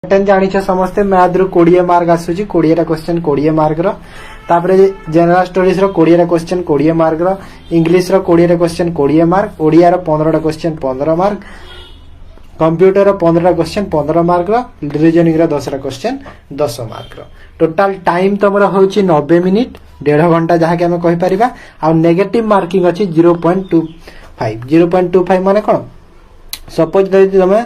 pattern जानिछ समस्ते math रु 20 mark आसुची 20 टा क्वेश्चन 20 मार्क रो तापरे जनरल स्टडीज रो 20 टा क्वेश्चन 20 मार्क रो इंग्लिश रो 20 टा क्वेश्चन 20 मार्क ओडिया रो 15 टा क्वेश्चन 15 मार्क कंप्यूटर रो 15 टा क्वेश्चन 15 मार्क रो रीजनिंग रो 10 टा क्वेश्चन 10 मार्क रो टोटल टाइम तमरा होची 90 मिनिट 1.5 घंटा जहा के हम कहि परिबा आ नेगेटिव मार्किंग अछि 0.25 माने कोन सपोज जदि तमे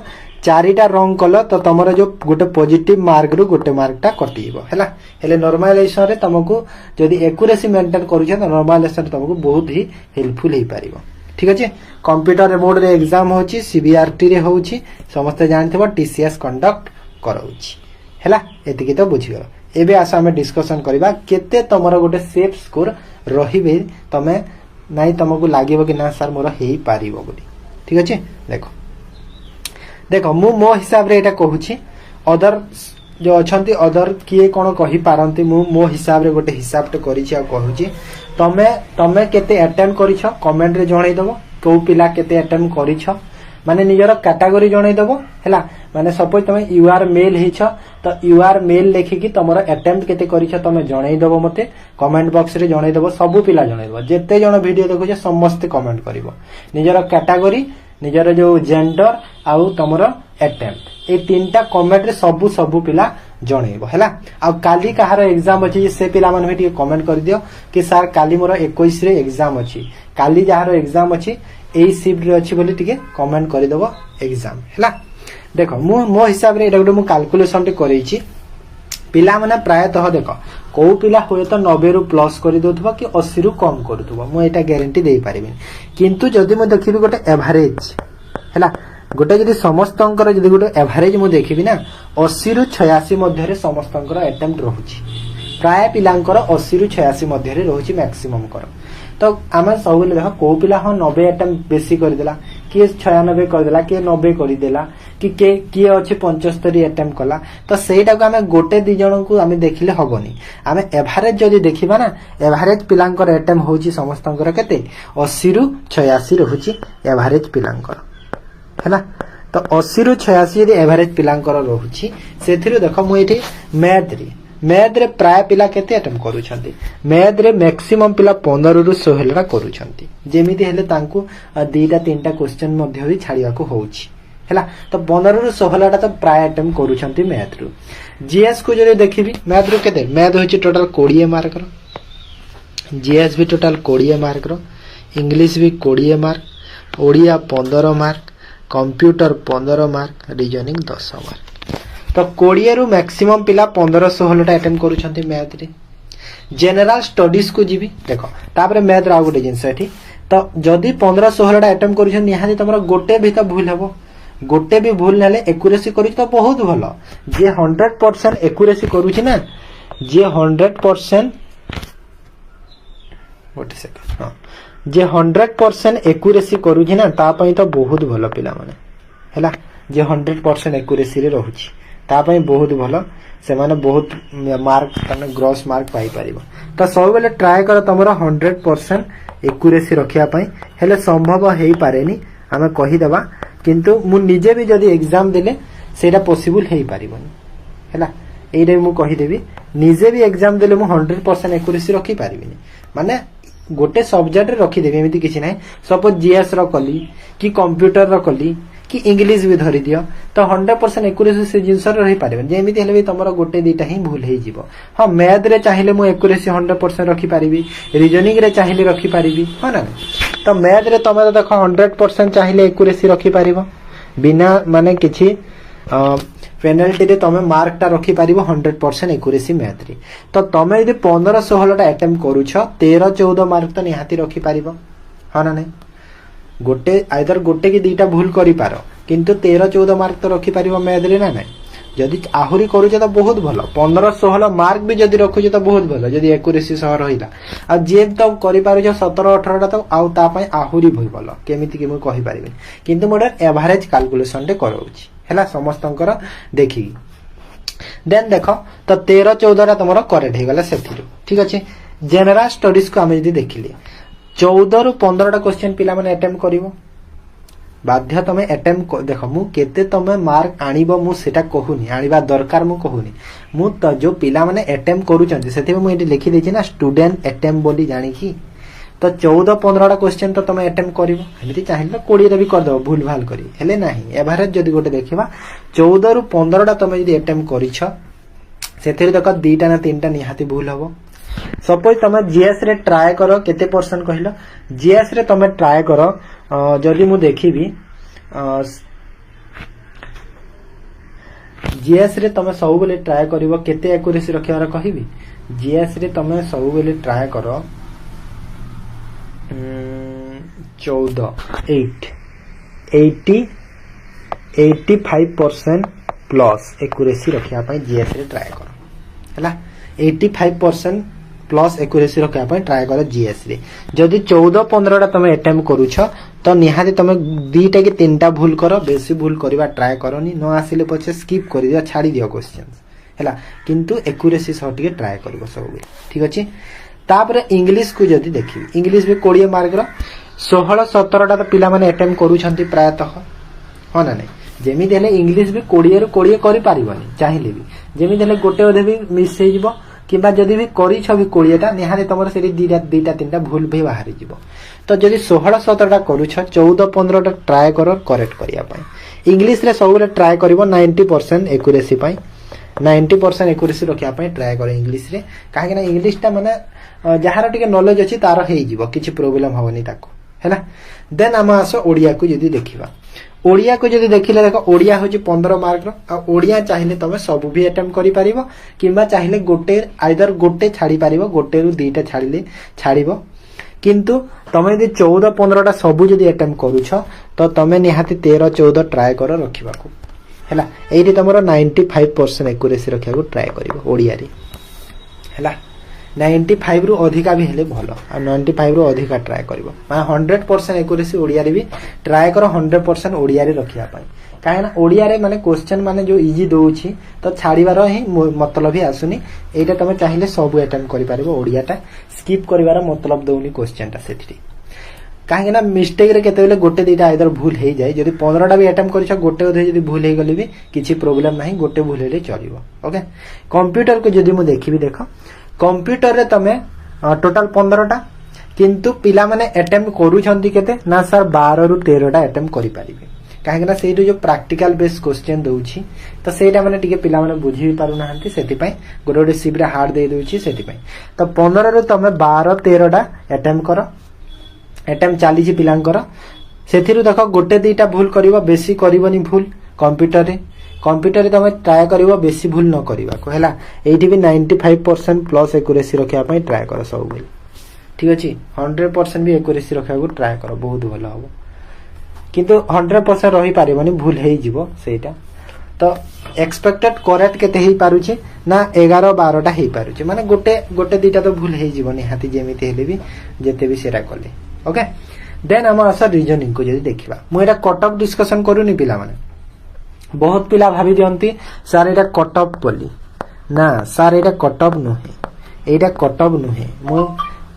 चारिटा रंग कल तो तुम जो गोटे पॉजिटिव मार्क रु गोटे मार्क टा कटिबो हैला हेले नॉर्मलाइजेशन रे तुमको जदि एक्यूरेसी मेंटेन करू छ तो नॉर्मलाइजेशन तुमको बहुत ही हेल्पफुल हे पारिबो ठीक अछि कंप्यूटर मोड रे एग्जाम होची सीबीआरटी रे होची समस्त जानथिबो टीसीएस कंडक्ट करौची हैला एतिकी तो बुझियो एबे आसा हम डिस्कशन करबा केते तमरो गोटे सेफ स्कोर रहिबे तमे नाही तुमको लागिबो कि ना सर मोर हेई पारिबो बोली ठीक अछि देखो मु मो हिसाब रे एटा कहूची अदर जो अछंती अदर किए कोन कहि पारंती मु मो हिसाब रे गोटे हिसाब ते करिछि आ कहूची तमे केते अटेम्प्ट करिछ कमेंट रे जणाई दबो को पिला केते अटेम्प्ट करिछ माने निजर कैटेगरी जणाई दबो हैला माने सपोज तमे यू आर मेल हिछ तो यू आर मेल लेखि कि तमरो अटेम्प्ट केते करिछ तमे जणाई दबो मते कमेंट बॉक्स रे जणाई दबो सब पिला जणाई दबो जेते जण वीडियो देखुछ समस्त कमेंट करिवो निजर कैटेगरी निजर जो जेंडर आउ तमरो अटेम्प्ट ए तीनटा कमेंट रे सब पिला जणेबो हैला आ काली कहार एग्जाम अछि से पिला मन भी कमेंट कर दियो कि सर काली मोर 21 रे एग्जाम अछि काली जहार एग्जाम अछि एई शिफ्ट रे अछि बोली टिके कमेंट कर देबो एग्जाम हैला देखो मो हिसाब रे एटा गुटे मु कैलकुलेशन टे करैछि पिला माने प्रायतः देखो को पिला होय तो 90 रु प्लस कर दोथबो कि 80 रु कम करथबो मु एटा ग्यारंटी दे पारिबिन किंतु जदी मु देखिबी गोटे एवरेज हैला गोटे जदी समस्तंकर जदी गोटे एवरेज मु देखिबी ना 80 रु 86 मध्ये रे समस्तंकर अटेम्प्ट रहउची प्राय पिलांकर 80 रु 86 मध्ये रे रहउची मैक्सिमम कर तो आमे सब देखो को पिला हो 90 अटेम्प्ट बेसी कर देला कि 96 कर देला कि 90 कर देला कि किए अछि 75 अटेम्प्ट कला तो सेटा को हमें गोटे दि जण को हमें देखिले हबनी हमें एवरेज जदी देखिबा ना एवरेज पिलांकर अटेम्प्ट होची समस्तंकर केते 80 रु 86 रहउची एवरेज पिलांकर हैला तो 80 रु 86 यदि एवरेज पिलांकर रहउची सेथिरु देखो मु एठी मैथ रे प्राय पिला केते अटेम्प्ट करूछंती मैथ रे मैक्सिमम पिला 15 रु 16 रा करूछंती जेमिति हेले तांकू दीटा तीनटा क्वेश्चन मध्ये भी छाड़िया को होउची हैला तो 15 रु 16 टा तो प्राय अटेम्प्ट करूछंती मैथ रु जीएस को जदि देखिबी मैथ रु केते मैथ होची टोटल 20 मार्क रो जीएस भी टोटल 20 मार्क रो इंग्लिश भी 20 mark Odia 15 mark computer 15 mark reasoning 10 mark तो 20 रु मैक्सिमम पिला 15-16 टा अटेम्प्ट करूछंती मैथ रे जनरल स्टडीज को जीबी देखो तापरे मैथ रा गोटे जिंस एठी तो जदी 15-16 टा अटेम्प्ट करूछन निहाती तमरा गोटे भी तो भूल हबो गोटे भी भूल नाले एक्यूरेसी करूछ तो बहुत भलो जे 100% एक्यूरेसी करूछ ना जे 100% गोटे सेकंड हां जे 100% एक्यूरेसी करूछ ना ता पई तो बहुत भलो पिला माने हैला जे 100% एक्यूरेसी रे रहूची ता पई बहुत भलो से माने बहुत मार्क तने ग्रॉस मार्क पाई परिबो तो सब बेले ट्राई कर तमरा 100% एक्यूरेसी रखिया पई हेले संभव हेई पारेनी हमें कहि देबा किंतु मु निजे भी जदी एग्जाम देले सेटा पॉसिबल हेई पारिबोनी हैला एइरे मु कहि देबी निजे भी एग्जाम देले मु 100% एक्यूरेसी रखि पारिबिनी माने गोटे सब्जेक्ट रे रखि देबी एमिति किछि नै सपोज जीएस रो कली कि कंप्यूटर रो कली कि इंग्लिश भी धरि दियो तो 100% एक्यूरेसी से जिंस रही पारिबे जेमिति हेले भी तमरो गोटे दीटा ही भूल हे जिवो हां मैथ रे चाहिले मु एक्यूरेसी 100% रखि पारिबी रीजनिंग रे चाहिले रखि पारिबी हां ना तो मैथ रे तमे देखो 100% चाहिले एक्यूरेसी रखि पारिबो बिना माने किछि पेनल्टी रे तमे मार्क टा रखि पारिबो 100% एक्यूरेसी मैथ रे तो तमे यदि 15-16 टा अटेम्प्ट करूछ 13-14 मार्क तो निहाती रखि पारिबो हां ना नै गोटे आइदर गोटे कि दीटा भूल करि पारो किंतु 13-14 मार्क तो रखि पारिबो मैथ रे ना नै जदि आहुरी करूछ तो बहुत भलो 15-16 मार्क भी जदि रखुछ तो बहुत भलो जदि एक्यूरेसी सह रहिला आ जे तो करि पारुछ 17-18 टा तो आउ ता पई आहुरी भई भलो केमिति कि मु कहि पारिबे किंतु मोर एवरेज कैलकुलेशन टे करौछि हैला समस्तंकर देखि देन देखो तो 13-14 टा तमरो करेक्ट हे गला सेथिरु ठीक अछि जनरल स्टडीज को हम जदि देखिले 14 रु 15 टा क्वेश्चन पिला माने अटेम्प्ट करिवो बाध्य तमे अटेम्प्ट देख मु केते तमे मार्क आनिबो मु सेटा कहूनी आनिबा दरकार मु कहूनी मु तो जो पिला माने अटेम्प्ट करूचंती सेते मु एटी लिखि देछि ना स्टूडेंट अटेम्प्ट बोली जानि की तो 14-15 क्वेश्चन तो तमे अटेम्प्ट करिवो एमिति चाहिले 20 रे भी कर दो भूल भाल करी हेले नाही एवरेज जदी गोटे देखिबा 14 रु 15 तमे जदी अटेम्प्ट करिछ सेते देख 2टा ना 3टा निहाती भूल हबो सपोज तमे जीएस रे ट्राई करो केते परसेंट कहिलो जीएस रे तमे ट्राई करो जदी मु देखिबी जीएस रे तमे सब बेले ट्राई करिवो केते एक्यूरेसी रखियार कहिबी जीएस रे तमे सब बेले ट्राई करो 85% प्लस एक्यूरेसी रखिया पई जीएस रे ट्राई करो हला 85% प्लस एक्यूरेसी रखिया पई ट्राई करो जीएस रे जदी 14-15 टा तमे अटेम्प्ट करूछ तो निहाती तमे 2टा कि 3टा भूल करो बेसी भूल करबा ट्राई करनी न आसिले पछे स्किप कर दियो छाडी दियो क्वेश्चंस हला किंतु एक्यूरेसी सह टिके ट्राई करबो सब ठीक अछि तापर इंग्लिश को जदी देखि इंग्लिश भी 20 मार्क रो 16-17 टा पिला माने अटेम्प्ट करूछंती प्रायतः हो ना नहीं जेमी देले इंग्लिश भी 20 रु 20 करि पारिबनी चाहिले भी जेमी देले गोटे ओधे भी मिस हे जिवो किबा जदी भी करि छ भी 20 टा निहाले तमर सेरी 2टा 3टा भूल भी बाहरी जिवो तो जदी 16-17 टा करू छ 14-15 टा ट्राई करो करेक्ट करिया पई इंग्लिश रे सबले ट्राई करबो 90% एक्यूरेसी पई 90% एक्यूरेसी रखिया पई ट्राई करो इंग्लिश रे काहे ना इंग्लिश टा माने जहार टिके नॉलेज अछि तार हेइ जिवो किछि प्रॉब्लम होवनी ताको हैला देन हम आसो ओडिया को जदी देखिबा ओडिया को जदी देखिले देखो ओडिया होछि 15 मार्क रो आ ओडिया चाहिले तमे सब भी अटेम्प्ट करि परिबो किबा चाहिले गोटे आइदर गोटे छाडी परिबो गोटे रु 2टा छाडीले छाडीबो किंतु तमे यदि 14-15 टा सब जदी अटेम्प्ट करूछ तो तमे निहाती 13-14 ट्राई करो रखिबा को हैला एठी तमरो 95% एक्यूरेसी रखिया को ट्राई करिवो ओडिया रे हैला 95 रु अधिका भी हेले भलो आ 95 रु अधिका ट्राई करिवो माने 100% एक्यूरेसी ओडिया रे भी ट्राई करो 100% ओडिया रे रखिया पई काहे ना ओडिया रे माने क्वेश्चन माने जो इजी दोउछि तो छाडीबार ही मतलब ही आसुनी एटा तमे चाहिले सब अटेम्प्ट करि पारिबो ओडियाटा स्किप करिवार मतलब दोउनी क्वेश्चनटा सेठी काहे ना मिस्टेक रे केते बेले गोटे 2टा आइदर भूल हे जाय जदी 15 टा भी अटेम्प्ट करिछ गोटे ओधे जदी भूल हे गली भी किछि प्रॉब्लम नाही गोटे भूल हेले चलिबो ओके कंप्यूटर को जदी मु देखिबी देखो कंप्यूटर रे तमे टोटल 15 टा किंतु पिला माने अटेम्प्ट करूछंती केते ना सर 12 रु 13 टा अटेम्प्ट करि पारिबे काहे ना सेही जो प्रैक्टिकल बेस क्वेश्चन दोउछि तो सेटा माने टिके पिला माने बुझी पारु नाहंती सेति पई गोटे सिब रे हार्ड दे दोउछि सेति पई तो 15 रु तमे 12-13 टा अटेम्प्ट करो अटेम्प्ट चाली छि पिलांकर सेथिरु देखो गोटे 2टा भूल करिवो बेसी करिवोनी भूल कंप्यूटर रे तमे ट्राई करिवो बेसी भूल न करिवा को हैला एठी भी 95% प्लस एक्यूरेसी रखिया पई ट्राई करो सब भूल ठीक अछि 100% भी एक्यूरेसी रखिया को ट्राई करो बहुत भलो हो किंतु 100% रही पारिबनी भूल हेइ जिवो सेटा तो एक्सपेक्टेड करेक्ट केते हेइ पारुछि ना 11-12 टा हेइ पारुछि माने गोटे 2टा तो भूल हेइ जिवो निहाती जेमिति हेले भी जेते भी सेरा कले ओके देन हम आसा रीजनिंग को जदी देखिबा मु एटा कट ऑफ डिस्कशन करूनी पिला माने बहुत पिला भाबी दियंती सर एटा कट ऑफ बोली ना सर एटा कट ऑफ नुहे एटा कट ऑफ नुहे मु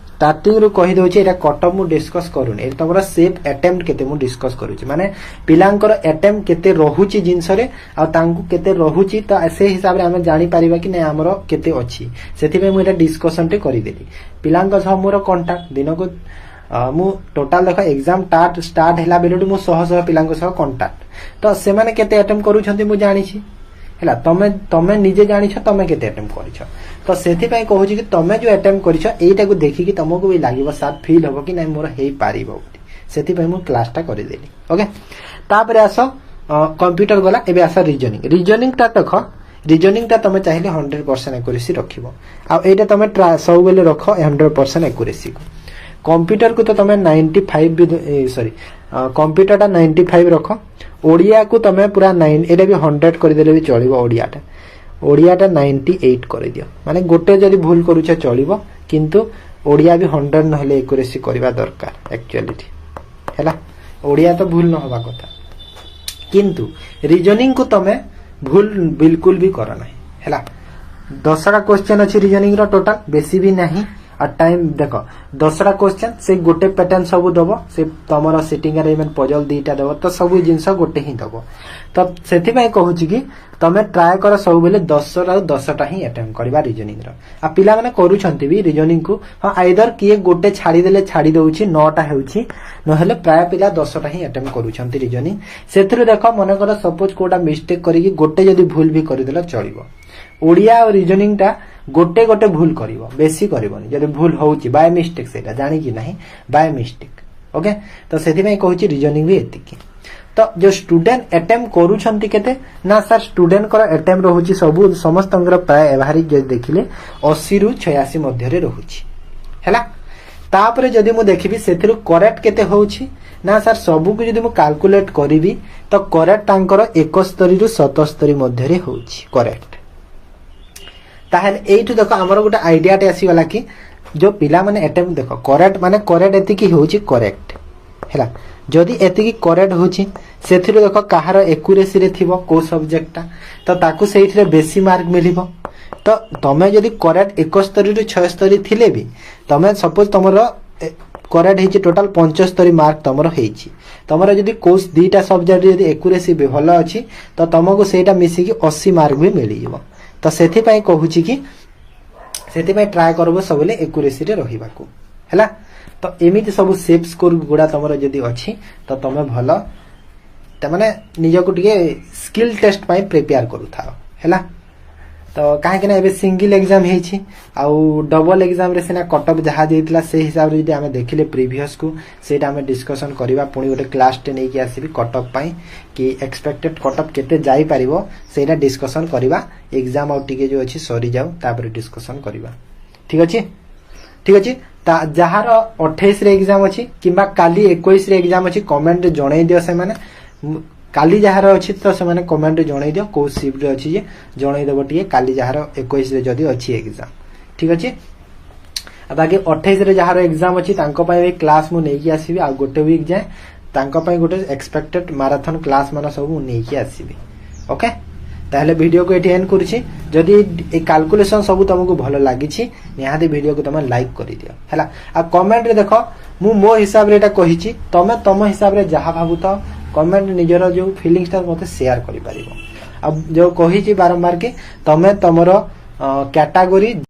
स्टार्टिंग रु कहि दोछि एटा कट ऑफ मु डिस्कस करूनी ए तमरा सेफ अटेम्प्ट केते मु डिस्कस करूछि माने पिलांकर अटेम्प्ट केते रहुछि जिंस रे आ तांकु केते रहुछि त से हिसाब रे हम जानि परिबा कि नै हमरो केते अछि सेति पे मु एटा डिस्कशन टे करि देली पिलांक छ मोर कांटेक्ट दिन को मु टोटल देखो एग्जाम स्टार्ट हैला बेलटु मु 100 पिलांक सह कांटेक्ट तो से माने केते अटेम्प्ट करूछंती मु जानि छी हैला तमे निजे जानि छ तमे केते अटेम्प्ट करिछ तो सेति पय कहू छी कि तमे जो अटेम्प्ट करिछ एटा को देखि कि तमको भी लागिवो साथ फील होबो कि नै मोर हेइ पारिबो सेति पय मु क्लास टा करि देली ओके तापर आसो कंप्यूटर गला एबे आसा रीजनिंग ता देखो रीजनिंग ता तमे चाहिले 100% एक्यूरेसी रखिबो आ एटा तमे सब बेले रखो 100% एक्यूरेसी को कंप्यूटर को तो तमे 95 भी सॉरी कंप्यूटर टा 95 रखो ओडिया को तमे पूरा 9 एटा भी 100 कर देले भी चलिबो ओडिया टा 98 कर दियो माने गोटे जदी भूल करूछ चलिबो किंतु ओडिया भी 100 नहले एक्यूरेसी करबा दरकार एक्चुअली हैला ओडिया तो भूल न होबा कथा किंतु रीजनिंग को तमे भूल बिल्कुल भी करा नै हैला 10टा क्वेश्चन अछि रीजनिंग रो टोटल बेसी भी नाही और टाइम देख 10टा क्वेश्चन से गोटे पैटर्न सब दब से तुम सिटिंग अरेंजमेंट पजल 2टा दब तो सब जिनस गोटे ही दब तो से कहूँ कि तमें ट्राए कर सब बेले 10टा ही अटेम्प्ट करवा रिजनिंग आ पिला माने करूछंती भी रिजनिंग को हाँ आइदर किए गोटे छाड़ीदेले छाड़ी दउछि 9टा हेउछि नहेले प्राय पिला 10टा ही अटेम्प्ट करूछंती रिजनिंग सेथुरु देखो मन कर सपोज कोटा मिस्टेक करिकि गोटे जदी भूल भी करिदेला चलिबो ओडिया और रिजनिंग टा गोटे गोटे भूल करिवो बेसी करिवोनी जदी भूल होउछि बाय मिस्टेक सेटा जानि कि नाही बाय मिस्टेक ओके तो सेथि में कहूछि रिजनिंग भी एतिकी तो जो स्टूडेंट अटेम्प्ट करूछंती केते ना सर स्टूडेंट कर अटेम्प्ट रहउछि सब समस्तंगर प्राय एवरेज जे देखिले 80 रु 86 मध्य रे रहउछि हैला तापरे जदी मु देखिबी सेथिरु करेक्ट केते होउछि ना सर सबु को जदी मु कैलकुलेट करिवि तो करेक्ट तांकर 71 रु 77 मध्य रे होउछि करेक्ट ताहेले एइठु देखो हमर गोटे आइडिया टे आसी वाला कि जो पिला माने अटेम्प्ट देखो करेक्ट माने करेक्ट एतिकी होउछि करेक्ट हैला जदि एतिकी करेक्ट होउछि सेथिरु देखो कहार एक्यूरेसी रे थिबो को सब्जेक्टटा तो ताकू सेइथरे बेसी मार्क मिलिबो तो तमे जदि करेक्ट 71 रु 76 थिले भी तमे सपोज तमरो करेक्ट हेछि टोटल 75 मार्क तमरो हेछि तमरो जदि कोर्स 2टा सब्जेक्ट जदि एक्यूरेसी भी भलो अछि तो तमको सेटा मिसी कि 80 मार्क भी मिलि जिवो तो सेथि पई कहूछि कि सेथि पई ट्राई करबो सबले एक्यूरेसी रे रहिबाकू हैला तो एमिति सब सेफ स्कोर गुडा तमरो जदि अछि तो तमे भलो त माने निजको टिके स्किल टेस्ट पई प्रिपेयर करू थाओ हैला तो काहे कि ना एबे सिंगल एग्जाम हेछि आ डबल एग्जाम रे सेना कटअप जहा जेतला से हिसाब रे जदि हमें देखिले प्रीवियस को सेटा हमें डिस्कशन करबा पुनी गोटे क्लास टे नै कि आसीबी कटअप पई कि एक्सपेक्टेड कटअप केते जाई परिबो सेटा डिस्कशन करबा एग्जाम आउ टिके जो अछि सरी जाऊ तापर डिस्कशन करबा ठीक अछि ता जहार 28 रे एग्जाम अछि किबा काली 21 रे एग्जाम अछि कमेंट रे जणै दियो से माने काली जहार अछि तो से माने कमेंट रे जणै दियो को शिफ्ट रे अछि जे जणै देबो टिके काली जहार 21 रे जदी अछि एग्जाम ठीक अछि आ बाकी 28 रे जहार एग्जाम अछि तांको पय क्लास मु नै कि आसीबी आ गोटे वीक जाय तांको पय गोटे एक्सपेक्टेड मैराथन क्लास माने सब मु नै कि आसीबी ओके ताहले वीडियो को एटी एंड करछि जदी ए कैलकुलेशन सब तुमको भलो लागि छि निहाती वीडियो को तुम लाइक करि दियो हैला आ कमेंट रे देखो मु मो हिसाब रे एटा कहिछि तमे तम हिसाब रे जहा भाबुता कमेंट निजर जो फीलिंग्स ता मते शेयर करि परिबो अब जो कहिछि बारंबार के तमे तमरो कैटेगरी